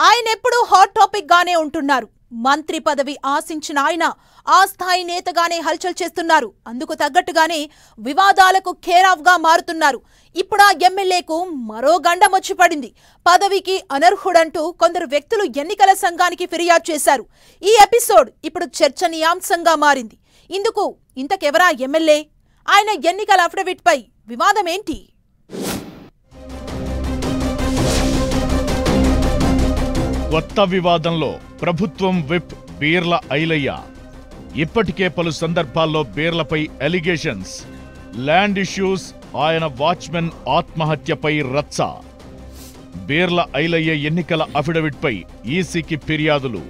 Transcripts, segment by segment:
ఆయనెప్పుడు hot topic గానే ఉంటున్నారు. మంత్రి పదవి ఆశించిన ఆయన ఆ స్థాయి నేతగానే హల్చల్ చేస్తున్నారు. అందుకు తగ్గట్టుగానే వివాదాలకు కేరాఫ్ గా మారుతున్నారు. ఇప్పుడు ఆ ఎమ్మెల్యేకు మరో గండం వచ్చి పడింది. పదవికి అనర్హుడంటూ కొందరు వ్యక్తులు ఎన్నికల సంఘానికి ఫిర్యాదు చేశారు. ఈ ఎపిసోడ్ ఇప్పుడు చర్చనీయాంశంగా మారింది. ఇంతకెవరా ఎమ్మెల్యే? ఆయన ఎన్నికల అఫిడవిట్ పై వివాదం ఏంటి? కొత్త వివాదంలో ప్రభుత్వం విప్ బీర్ల ఐలయ్య. ఇప్పటికే పలు సందర్భాల్లో బీర్లపై ఎలిగేషన్స్. ల్యాండ్ ఇష్యూస్, ఆయన వాచ్మెన్ ఆత్మహత్యపై రచ్చ. బీర్ల ఐలయ్య ఎన్నికల అఫిడవిట్పై ఈసీకి ఫిర్యాదులు.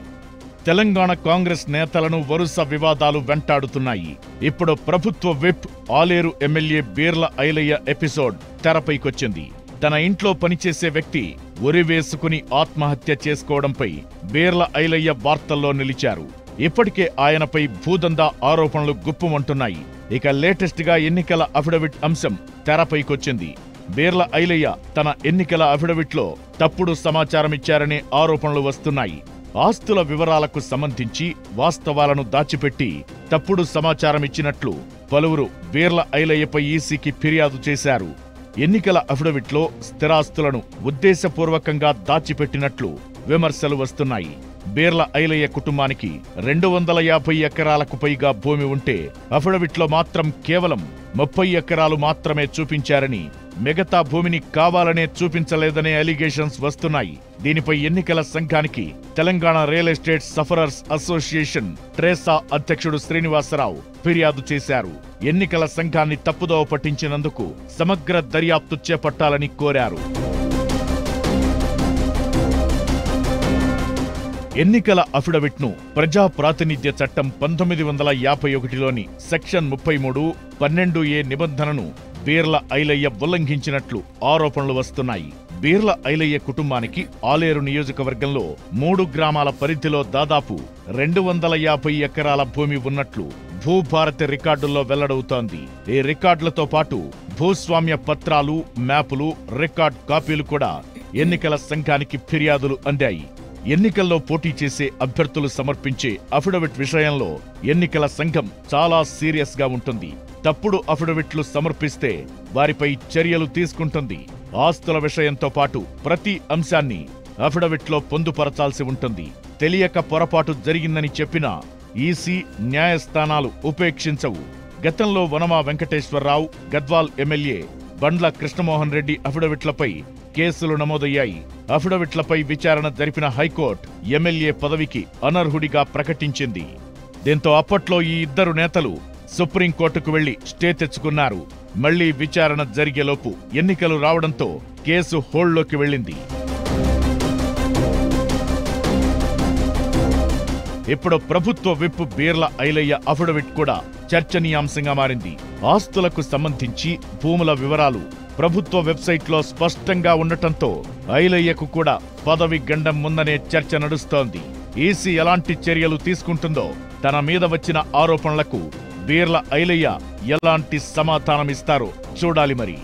తెలంగాణ కాంగ్రెస్ నేతలను వరుస వివాదాలు వెంటాడుతున్నాయి. ఇప్పుడు ప్రభుత్వ whip Aler MLA Beerla Ilaiah episode తెరపైకొచ్చింది. తన ఇంట్లో పనిచేసే వ్యక్తి ఉరివేసుకుని ఆత్మహత్య చేసుకోవడంపై బీర్ల ఐలయ్య వార్తల్లో నిలిచారు. ఇప్పటికే ఆయనపై భూదందా ఆరోపణలు గుప్పుమంటున్నాయి. ఇక లేటెస్ట్ గా ఎన్నికల అఫిడవిట్ అంశం తెరపైకొచ్చింది. బీర్ల ఐలయ్య తన ఎన్నికల అఫిడవిట్లో తప్పుడు సమాచారమిచ్చారనే ఆరోపణలు వస్తున్నాయి. ఆస్తుల వివరాలకు సంబంధించి వాస్తవాలను దాచిపెట్టి తప్పుడు సమాచారమిచ్చినట్లు పలువురు బీర్ల ఐలయ్యపై ఈసీకి ఫిర్యాదు చేశారు. ఎన్నికల అఫిడవిట్లో స్థిరాస్తులను ఉద్దేశపూర్వకంగా దాచిపెట్టినట్లు విమర్శలు వస్తున్నాయి. బీర్ల ఐలయ్య కుటుంబానికి 250 ఎకరాలకు పైగా భూమి ఉంటే అఫిడవిట్లో మాత్రం కేవలం 30 ఎకరాలు మాత్రమే చూపించారని, మిగతా భూమిని కావాలనే చూపించలేదనే అలిగేషన్స్ వస్తున్నాయి. దీనిపై ఎన్నికల సంఘానికి Telangana real estate sufferers association TRESA అధ్యక్షుడు శ్రీనివాసరావు ఫిర్యాదు చేశారు. ఎన్నికల సంఘాన్ని తప్పుదోవ పట్టించినందుకు సమగ్ర దర్యాప్తు చేపట్టాలని కోరారు. ఎన్నికల అఫిడవిట్ను ప్రజా ప్రాతినిధ్య చట్టం 1951లోని సెక్షన్ 33, 12A నిబంధనను బీర్ల ఐలయ్య ఉల్లంఘించినట్లు ఆరోపణలు వస్తున్నాయి. బీర్ల ఐలయ్య కుటుంబానికి ఆలేరు నియోజకవర్గంలో 3 గ్రామాల పరిధిలో దాదాపు 250 ఎకరాల భూమి ఉన్నట్లు భూభారతి రికార్డుల్లో వెల్లడవుతోంది. ఈ రికార్డులతో పాటు భూస్వామ్య పత్రాలు, మ్యాపులు, రికార్డ్ కాపీలు కూడా ఎన్నికల సంఘానికి ఫిర్యాదులు అందాయి. ఎన్నికల్లో పోటీ చేసే అభ్యర్థులు సమర్పించే అఫిడవిట్ విషయంలో ఎన్నికల సంఘం చాలా సీరియస్ గా ఉంటుంది. తప్పుడు అఫిడవిట్లు సమర్పిస్తే వారిపై చర్యలు తీసుకుంటుంది. ఆస్తుల విషయంతో పాటు ప్రతి అంశాన్ని అఫిడవిట్లో పొందుపరచాల్సి ఉంటుంది. తెలియక పొరపాటు జరిగిందని చెప్పినా ఈసీ, న్యాయస్థానాలు ఉపేక్షించవు. గతంలో వనమా వెంకటేశ్వరరావు, గద్వాల్ ఎమ్మెల్యే బండ్ల కృష్ణమోహన్ రెడ్డి అఫిడవిట్లపై కేసులు నమోదయ్యాయి. అఫిడవిట్లపై విచారణ జరిపిన హైకోర్టు ఎమ్మెల్యే పదవికి అనర్హుడిగా ప్రకటించింది. దీంతో అప్పట్లో ఈ ఇద్దరు నేతలు సుప్రీంకోర్టుకు వెళ్లి స్టే తెచ్చుకున్నారు. మళ్లీ విచారణ జరిగేలోపు ఎన్నికలు రావడంతో కేసు హోల్డ్లోకి వెళ్లింది. ఇప్పుడు ప్రభుత్వ విప్ బీర్ల ఐలయ్య అఫిడవిట్ కూడా చర్చనీయాంశంగా మారింది. ఆస్తులకు సంబంధించి భూముల వివరాలు ప్రభుత్వ వెబ్సైట్లో స్పష్టంగా ఉండటంతో ఐలయ్యకు కూడా పదవి గండం ముందనే చర్చ నడుస్తోంది. ఈసీ ఎలాంటి చర్యలు తీసుకుంటుందో, తన మీద వచ్చిన ఆరోపణలకు బీర్ల ఐలయ్య ఎలాంటి సమాధానమిస్తారో చూడాలి మరి.